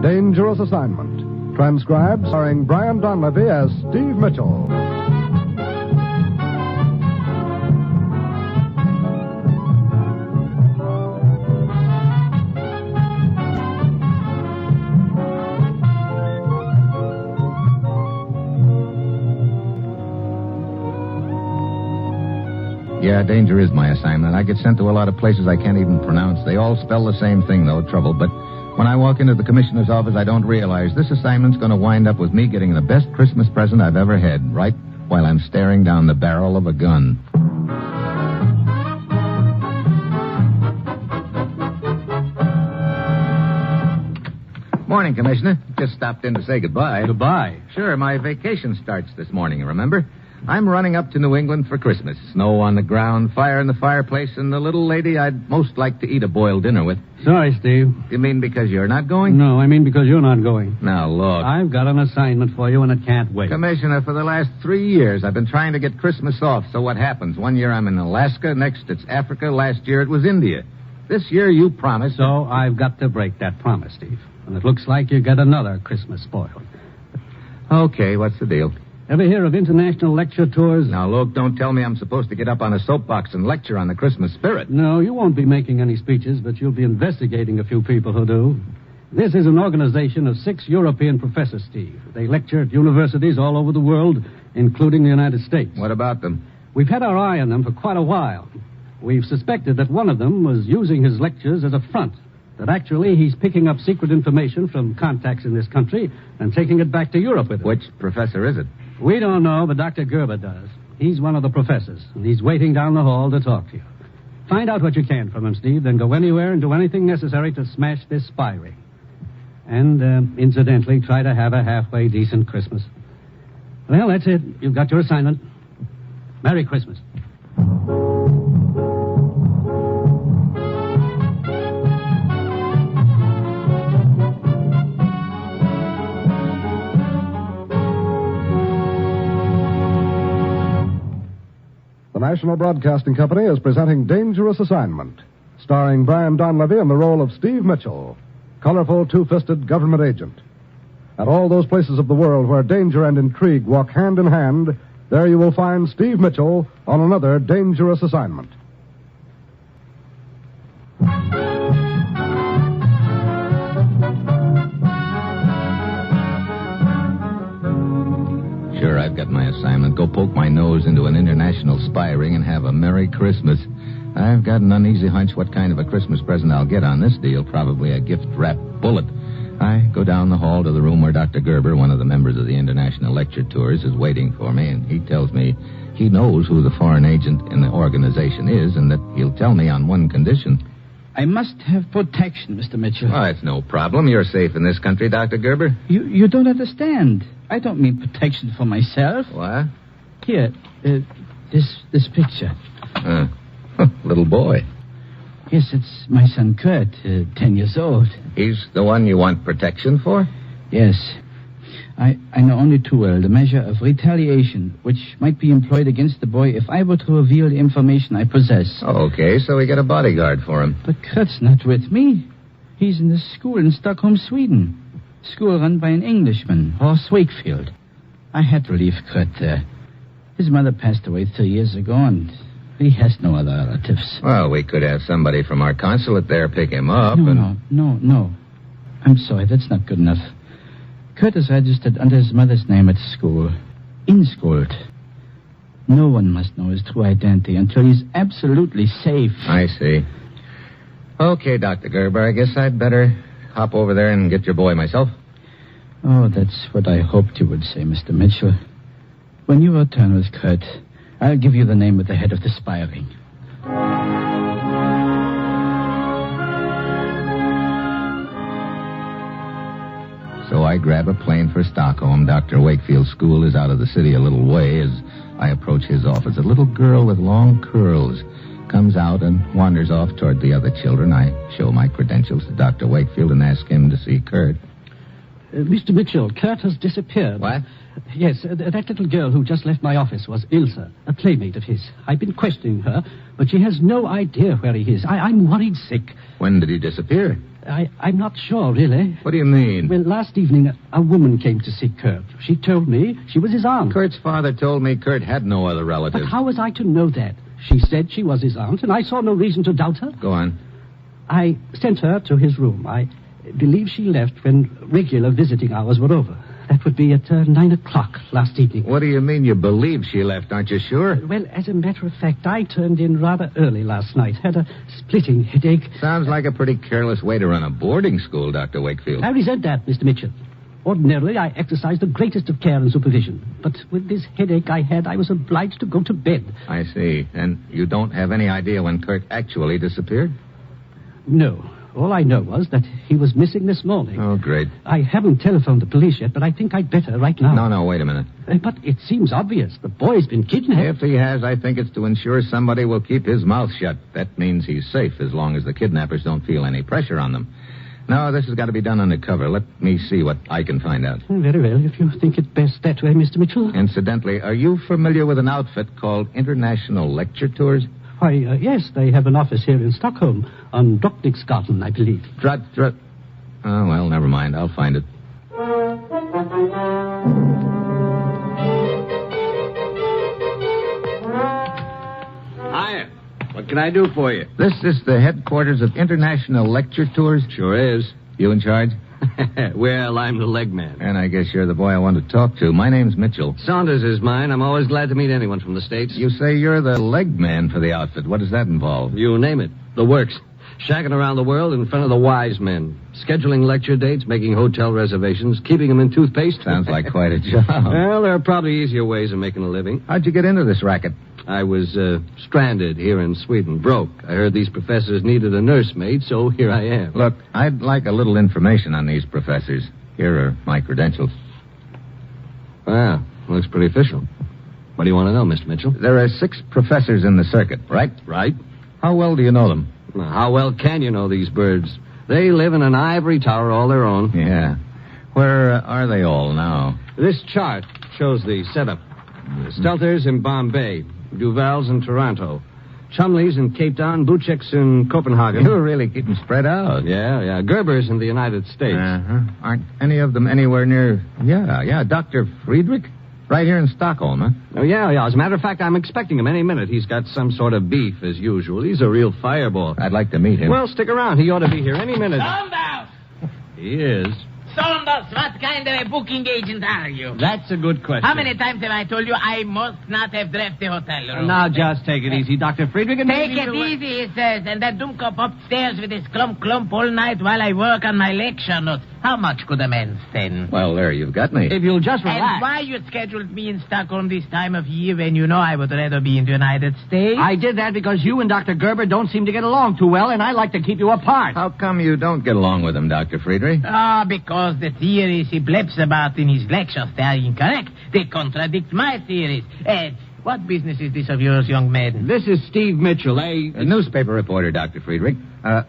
Dangerous Assignment. Transcribed, starring Brian Donlevy as Steve Mitchell. Yeah, danger is my assignment. I get sent to a lot of places I can't even pronounce. They all spell the same thing, though, trouble. But when I walk into the commissioner's office, I don't realize this assignment's going to wind up with me getting the best Christmas present I've ever had, right while I'm staring down the barrel of a gun. Morning, Commissioner. Just stopped in to say goodbye. Goodbye? Sure, my vacation starts this morning, remember? I'm running up to New England for Christmas. Snow on the ground, fire in the fireplace, and the little lady I'd most like to eat a boiled dinner with. Sorry, Steve. You mean because you're not going? No, I mean because you're not going. Now, look. I've got an assignment for you, and it can't wait. Commissioner, for the last 3 years, I've been trying to get Christmas off. So what happens? One year I'm in Alaska, next it's Africa, last year it was India. This year you promised... So I've got to break that promise, Steve. And it looks like you get another Christmas spoil. Okay, what's the deal? Ever hear of international lecture tours? Now, look, don't tell me I'm supposed to get up on a soapbox and lecture on the Christmas spirit. No, you won't be making any speeches, but you'll be investigating a few people who do. This is an organization of 6 European professors, Steve. They lecture at universities all over the world, including the United States. What about them? We've had our eye on them for quite a while. We've suspected that one of them was using his lectures as a front. That actually he's picking up secret information from contacts in this country and taking it back to Europe with him. Which professor is it? We don't know, but Dr. Gerber does. He's one of the professors, and he's waiting down the hall to talk to you. Find out what you can from him, Steve, then go anywhere and do anything necessary to smash this spy ring. And, incidentally, try to have a halfway decent Christmas. Well, that's it. You've got your assignment. Merry Christmas. The National Broadcasting Company is presenting Dangerous Assignment, starring Brian Donlevy in the role of Steve Mitchell, colorful, two-fisted government agent. At all those places of the world where danger and intrigue walk hand in hand, there you will find Steve Mitchell on another dangerous assignment. Sure, I've got my assignment. Go poke my nose into an international spy ring and have a Merry Christmas. I've got an uneasy hunch what kind of a Christmas present I'll get on this deal. Probably a gift-wrapped bullet. I go down the hall to the room where Dr. Gerber, one of the members of the International Lecture Tours, is waiting for me, and he tells me he knows who the foreign agent in the organization is and that he'll tell me on one condition. I must have protection, Mr. Mitchell. Oh, it's no problem. You're safe in this country, Dr. Gerber. You don't understand. I don't mean protection for myself. What? Here, this picture. Little boy. Yes, it's my son Kurt, 10 years old. He's the one you want protection for? Yes. I know only too well the measure of retaliation which might be employed against the boy if I were to reveal the information I possess. Okay, so we got a bodyguard for him. But Kurt's not with me. He's in the school in Stockholm, Sweden. School run by an Englishman, Dr Wakefield. I had to leave Kurt there. His mother passed away 3 years ago, and he has no other relatives. Well, we could have somebody from our consulate there pick him up. No. I'm sorry, that's not good enough. Kurt is registered under his mother's name at school. In school. No one must know his true identity until he's absolutely safe. I see. Okay, Dr. Gerber, I guess I'd better hop over there and get your boy myself. Oh, that's what I hoped you would say, Mr. Mitchell. When you return with Kurt, I'll give you the name of the head of the spy ring. So I grab a plane for Stockholm. Dr. Wakefield's school is out of the city a little way. As I approach his office, a little girl with long curls comes out and wanders off toward the other children. I show my credentials to Dr. Wakefield and ask him to see Kurt. Mr. Mitchell, Kurt has disappeared. What? Yes, that little girl who just left my office was Ilse, a playmate of his. I've been questioning her, but she has no idea where he is. I'm worried sick. When did he disappear? I'm not sure, really. What do you mean? Well, last evening, a woman came to see Kurt. She told me she was his aunt. Kurt's father told me Kurt had no other relatives. But how was I to know that? She said she was his aunt, and I saw no reason to doubt her. Go on. I sent her to his room. I believe she left when regular visiting hours were over. That would be at 9 o'clock last evening. What do you mean you believe she left? Aren't you sure? Well, as a matter of fact, I turned in rather early last night. Had a splitting headache. Sounds like a pretty careless way to run a boarding school, Dr. Wakefield. I resent that, Mr. Mitchell. Ordinarily, I exercise the greatest of care and supervision. But with this headache I had, I was obliged to go to bed. I see. And you don't have any idea when Kurt actually disappeared? No. All I know was that he was missing this morning. Oh, great. I haven't telephoned the police yet, but I think I'd better right now. No, wait a minute. But it seems obvious. The boy's been kidnapped. If he has, I think it's to ensure somebody will keep his mouth shut. That means he's safe as long as the kidnappers don't feel any pressure on them. No, this has got to be done undercover. Let me see what I can find out. Very well, if you think it best that way, Mr. Mitchell. Incidentally, are you familiar with an outfit called International Lecture Tours? Why, yes, they have an office here in Stockholm, on Drottningsgatan, I believe. Oh, well, never mind. I'll find it. Hiya. What can I do for you? This is the headquarters of International Lecture Tours? Sure is. You in charge? Well, I'm the leg man. And I guess you're the boy I want to talk to. My name's Mitchell. Saunders is mine. I'm always glad to meet anyone from the States. You say you're the leg man for the outfit. What does that involve? You name it. The works. Shacking around the world in front of the wise men. Scheduling lecture dates, making hotel reservations, keeping them in toothpaste. Sounds like quite a job. Well, there are probably easier ways of making a living. How'd you get into this racket? I was stranded here in Sweden, broke. I heard these professors needed a nursemaid, so here I am. Look, I'd like a little information on these professors. Here are my credentials. Wow, looks pretty official. What do you want to know, Mr. Mitchell? There are 6 professors in the circuit, right? Right. How well do you know them? Now, how well can you know these birds? They live in an ivory tower all their own. Yeah. Where are they all now? This chart shows the setup. Stelter's in Bombay. Duval's in Toronto. Chumley's in Cape Town. Buchek's in Copenhagen. You're really keeping spread out. Yeah. Gerber's in the United States. Uh-huh. Aren't any of them anywhere near... Yeah, Dr. Friedrich? Right here in Stockholm, huh? Oh, yeah. As a matter of fact, I'm expecting him any minute. He's got some sort of beef, as usual. He's a real fireball. I'd like to meet him. Well, stick around. He ought to be here any minute. Saunders! He is. Saunders, what kind of a booking agent are you? That's a good question. How many times have I told you I must not have left the hotel room? Now, just take it easy, Dr. Friedrich. And Take it easy, he says, and that Dumkop upstairs with his clump all night while I work on my lecture notes. How much could a man stand? Well, there, you've got me. If you'll just relax. And why you scheduled me in Stockholm this time of year when you know I would rather be in the United States? I did that because you and Dr. Gerber don't seem to get along too well, and I like to keep you apart. How come you don't get along with him, Dr. Friedrich? Because the theories he bleps about in his lectures, they are incorrect. They contradict my theories. What business is this of yours, young man? This is Steve Mitchell, A newspaper reporter, Dr. Friedrich.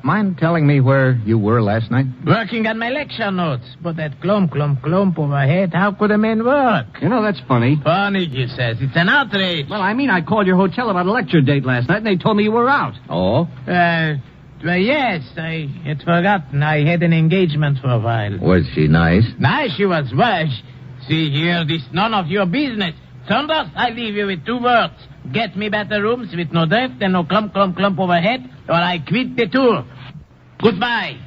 Mind telling me where you were last night? Working on my lecture notes. But that clump overhead, how could a man work? You know, that's funny. Funny, he says. It's an outrage. Well, I mean, I called your hotel about a lecture date last night, and they told me you were out. Oh? Well, yes, I had forgotten. I had an engagement for a while. Was she nice? Nice she was. Well, see here, this none of your business. Saunders, I leave you with 2 words. Get me better rooms with no drift and no clump overhead, or I quit the tour. Goodbye.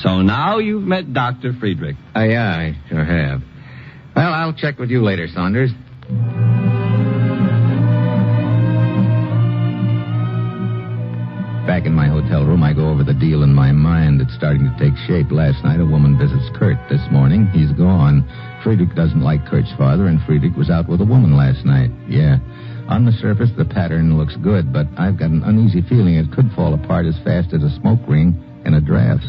So now you've met Dr. Friedrich. Yeah, I sure have. Well, I'll check with you later, Saunders. Back in my hotel room, I go over the deal in my mind. It's starting to take shape. Last night, a woman visits Kurt. This morning, he's gone. Friedrich doesn't like Kurt's father, and Friedrich was out with a woman last night. Yeah. On the surface, the pattern looks good, but I've got an uneasy feeling it could fall apart as fast as a smoke ring in a draft.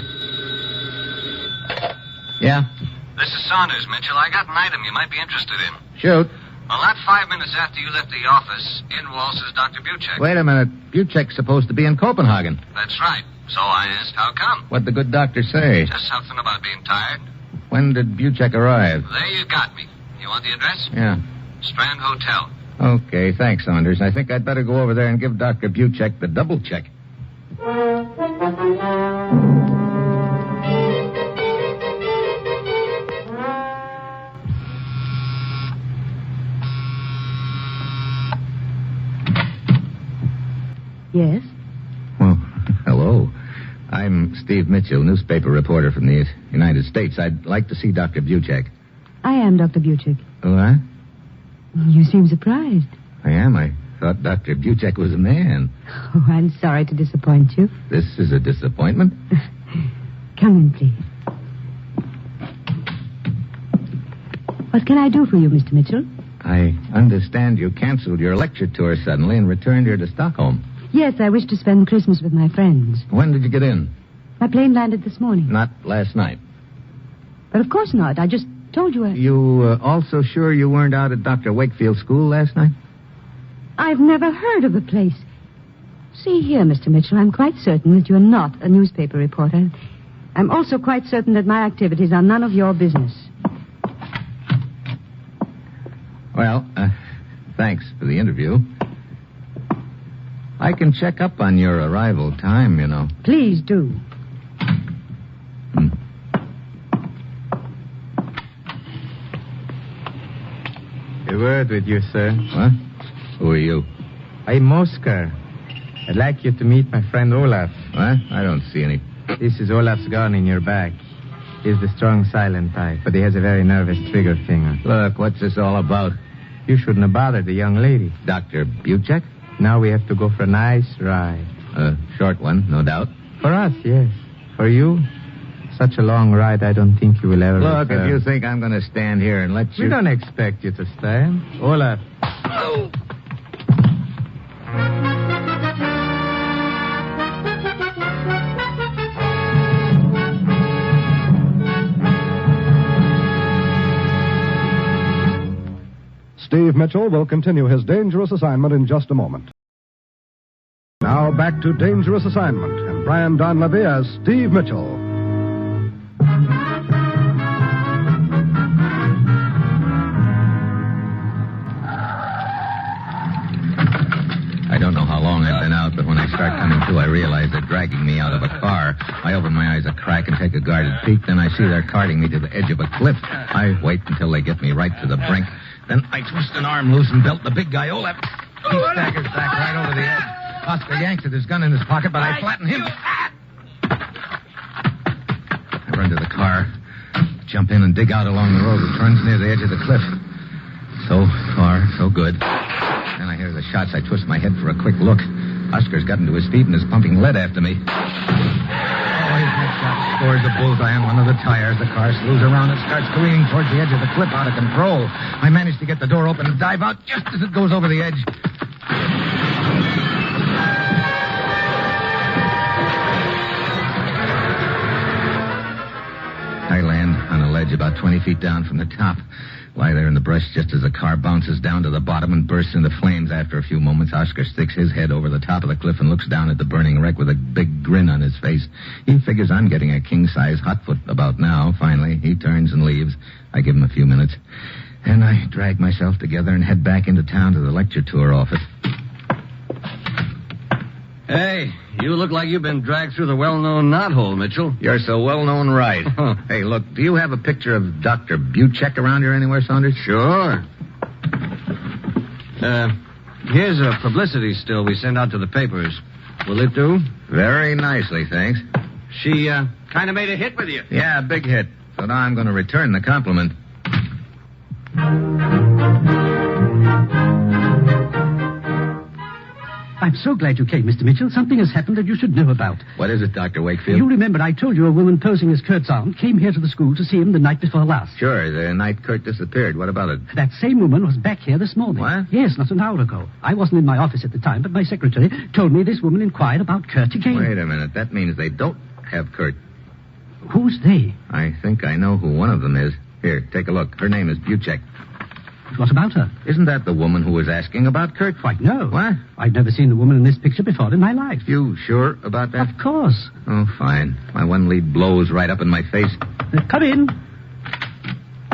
Yeah? This is Saunders, Mitchell. I got an item you might be interested in. Shoot. Well, not 5 minutes after you left the office, in waltzes Dr. Buchek. Wait a minute. Buchek's supposed to be in Copenhagen. That's right. So I asked, how come? What'd the good doctor say? Just something about being tired. When did Buchek arrive? There you got me. You want the address? Yeah. Strand Hotel. Okay, thanks, Saunders. I think I'd better go over there and give Dr. Buchek the double check. Yes? Well, hello. I'm Steve Mitchell, newspaper reporter from the United States. I'd like to see Dr. Buchek. I am Dr. Buchek. What? You seem surprised. I am. I thought Dr. Buchek was a man. Oh, I'm sorry to disappoint you. This is a disappointment. Come in, please. What can I do for you, Mr. Mitchell? I understand you canceled your lecture tour suddenly and returned here to Stockholm. Yes, I wish to spend Christmas with my friends. When did you get in? My plane landed this morning. Not last night. But of course not. I just told you You also sure you weren't out at Dr. Wakefield's school last night? I've never heard of the place. See here, Mr. Mitchell, I'm quite certain that you're not a newspaper reporter. I'm also quite certain that my activities are none of your business. Well, thanks for the interview. I can check up on your arrival time, you know. Please do. A word with you, sir. What? Who are you? I'm Oscar. I'd like you to meet my friend Olaf. What? I don't see any. This is Olaf's gun in your back. He's the strong, silent type, but he has a very nervous trigger finger. Look, what's this all about? You shouldn't have bothered the young lady. Dr. Buchek? Now we have to go for a nice ride. A short one, no doubt. For us, yes. For you, such a long ride, I don't think you will ever Look, return. if you think I'm going to stand here and let you... We don't expect you to stand. Olaf. Steve Mitchell will continue his dangerous assignment in just a moment. Now back to Dangerous Assignment and Brian Donlevy as Steve Mitchell. I don't know how long I've been out, but when I start coming to, I realize they're dragging me out of a car. I open my eyes a crack and take a guarded peek. Then I see they're carting me to the edge of a cliff. I wait until they get me right to the brink. Then I twist an arm loose and belt the big guy, Olaf. He staggers back right over the edge. Oscar yanks at his gun in his pocket, but I flatten him. I run to the car, jump in and dig out along the road which runs near the edge of the cliff. So far, so good. Then I hear the shots. I twist my head for a quick look. Oscar's gotten to his feet and is pumping lead after me. Oh, his next shot scores a bullseye on one of the tires. The car slews around and starts careening towards the edge of the cliff out of control. I manage to get the door open and dive out just as it goes over the edge. I land on a ledge about 20 feet down from the top. Lie there in the brush just as the car bounces down to the bottom and bursts into flames. After a few moments, Oscar sticks his head over the top of the cliff and looks down at the burning wreck with a big grin on his face. He figures I'm getting a king-size hotfoot about now. Finally, he turns and leaves. I give him a few minutes. And I drag myself together and head back into town to the lecture tour office. Hey, you look like you've been dragged through the well-known knothole, Mitchell. You're so well-known, right? Hey, look, do you have a picture of Dr. Buchek around here anywhere, Saunders? Sure. Here's a publicity still we sent out to the papers. Will it do? Very nicely, thanks. She, kind of made a hit with you. Yeah, big hit. So now I'm going to return the compliment. I'm so glad you came, Mr. Mitchell. Something has happened that you should know about. What is it, Dr. Wakefield? You remember I told you a woman posing as Kurt's aunt came here to the school to see him the night before last. Sure, the night Kurt disappeared. What about it? That same woman was back here this morning. What? Yes, not an hour ago. I wasn't in my office at the time, but my secretary told me this woman inquired about Kurt again. Wait a minute. That means they don't have Kurt. Who's they? I think I know who one of them is. Here, take a look. Her name is Buchek. What about her? Isn't that the woman who was asking about Kurt? Why, no. What? I've never seen the woman in this picture before in my life. You sure about that? Of course. Oh, fine. My one lead blows right up in my face. Come in.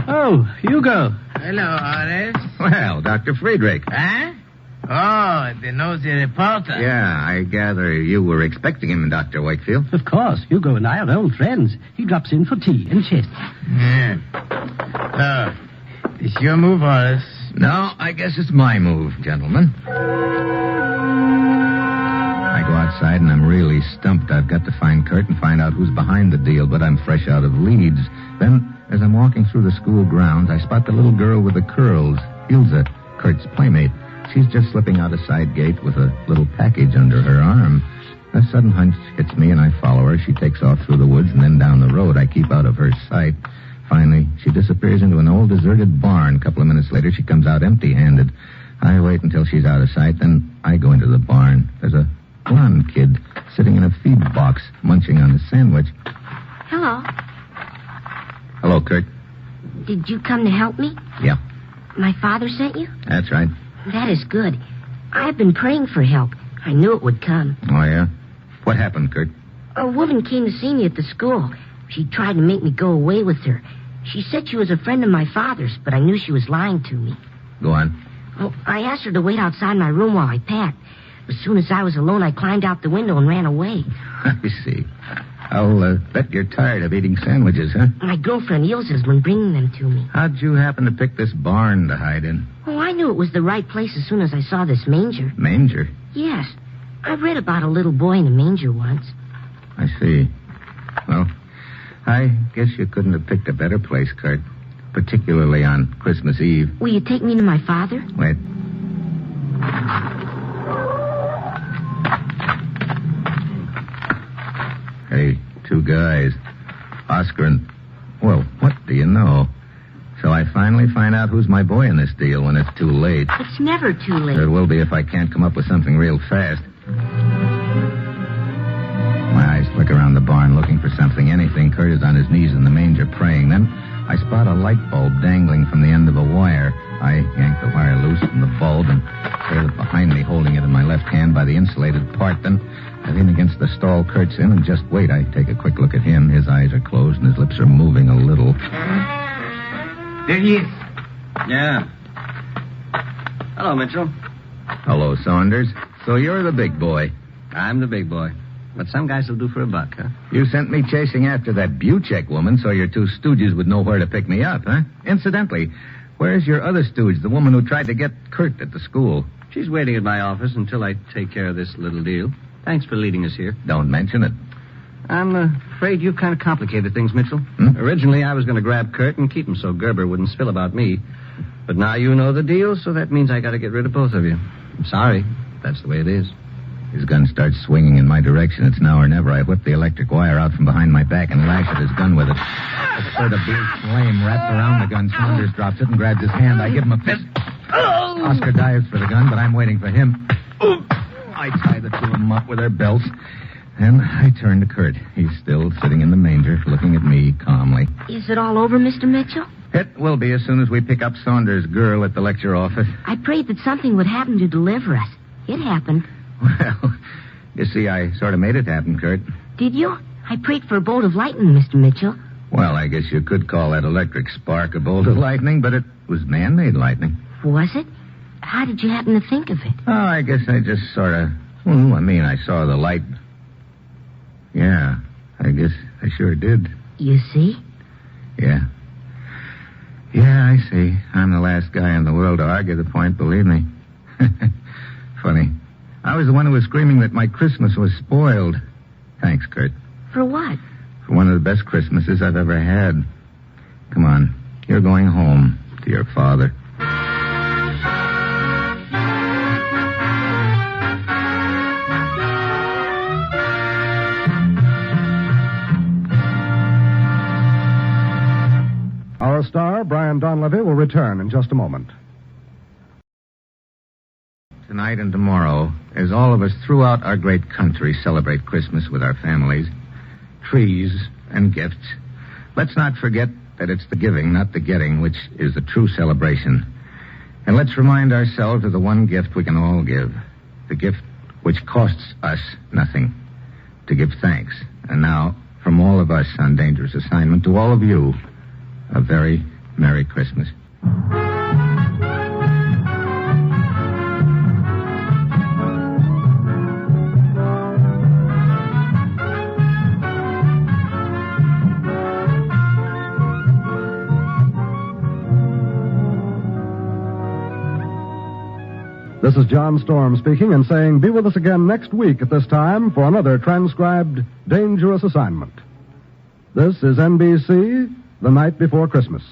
Oh, Hugo. Hello, Horace. Well, Dr. Friedrich. Huh? Oh, the nosy reporter. Yeah, I gather you were expecting him, Dr. Wakefield. Of course. Hugo and I are old friends. He drops in for tea and chess. Yeah. So, it's your move, Horace. No, I guess it's my move, gentlemen. I go outside and I'm really stumped. I've got to find Kurt and find out who's behind the deal, but I'm fresh out of Leeds. Then, as I'm walking through the school grounds, I spot the little girl with the curls, Ilse, Kurt's playmate. She's just slipping out a side gate with a little package under her arm. A sudden hunch hits me and I follow her. She takes off through the woods and then down the road. I keep out of her sight. Finally, she disappears into an old deserted barn. A couple of minutes later, she comes out empty-handed. I wait until she's out of sight, then I go into the barn. There's a blonde kid sitting in a feed box, munching on a sandwich. Hello. Hello, Kurt. Did you come to help me? Yeah, My father sent you? that's right. That is good. I've been praying for help. I knew it would come. Oh, yeah? What happened, Kurt? A woman came to see me at the school. She tried to make me go away with her. She said she was a friend of my father's, but I knew she was lying to me. Go on. Well, I asked her to wait outside my room while I packed. As soon as I was alone, I climbed out the window and ran away. I see. I'll bet you're tired of eating sandwiches, huh? My girlfriend Ilse's been bringing them to me. How'd you happen to pick this barn to hide in? Oh, I knew it was the right place as soon as I saw this manger. Manger? Yes. I read about a little boy in a manger once. I see. Well, I guess you couldn't have picked a better place, Kurt. Particularly on Christmas Eve. Will you take me to my father? Wait. Hey, two guys. Oscar and... Well, what do you know? So I finally find out who's my boy in this deal when it's too late. It's never too late. It will be if I can't come up with something real fast. My eyes flick around the barn looking for something, anything. Kurt is on his knees in the manger praying. Then I spot a light bulb dangling from the end of a wire. I yank the wire loose from the bulb and trail it behind me, holding it in my left hand by the insulated part. Then I lean against the stall Kurt's in and just wait. I take a quick look at him. His eyes are closed and his lips are moving a little. There he is. Yeah. Hello, Mitchell. Hello, Saunders. So you're the big boy. I'm the big boy. But some guys will do for a buck, huh? You sent me chasing after that Buchek woman so your two stooges would know where to pick me up, huh? Incidentally, where's your other stooge, the woman who tried to get Kurt at the school? She's waiting at my office until I take care of this little deal. Thanks for leading us here. Don't mention it. I'm afraid you've kind of complicated things, Mitchell. Originally, I was going to grab Kurt and keep him so Gerber wouldn't spill about me. But now you know the deal, so that means I got to get rid of both of you. I'm sorry. That's the way it is. His gun starts swinging in my direction. It's now or never. I whip the electric wire out from behind my back and lash at his gun with it. A sort of blue flame wraps around the gun. Saunders drops it and grabs his hand. I give him a fist. Oscar dives for the gun, but I'm waiting for him. I tie the two of them up with their belts. Then I turn to Kurt. He's still sitting in the manger, looking at me calmly. Is it all over, Mr. Mitchell? It will be as soon as we pick up Saunders' girl at the lecture office. I prayed that something would happen to deliver us. It happened. Well, you see, I sort of made it happen, Kurt. Did you? I prayed for a bolt of lightning, Mr. Mitchell. Well, I guess you could call that electric spark a bolt of lightning, but it was man-made lightning. Was it? How did you happen to think of it? Oh, I guess I just sort of... Well, I mean, I saw the light. Yeah, I guess I sure did. You see? Yeah. Yeah, I see. I'm the last guy in the world to argue the point, believe me. Funny. I was the one who was screaming that my Christmas was spoiled. Thanks, Kurt. For what? For one of the best Christmases I've ever had. Come on. You're going home to your father. Our star, Brian Donlevy, will return in just a moment. Tonight and tomorrow, as all of us throughout our great country celebrate Christmas with our families, trees and gifts, let's not forget that it's the giving, not the getting, which is the true celebration. And let's remind ourselves of the one gift we can all give, the gift which costs us nothing, to give thanks. And now, from all of us on Dangerous Assignment, to all of you, a very Merry Christmas. This is John Storm speaking and saying be with us again next week at this time for another transcribed dangerous assignment. This is NBC, The Night Before Christmas.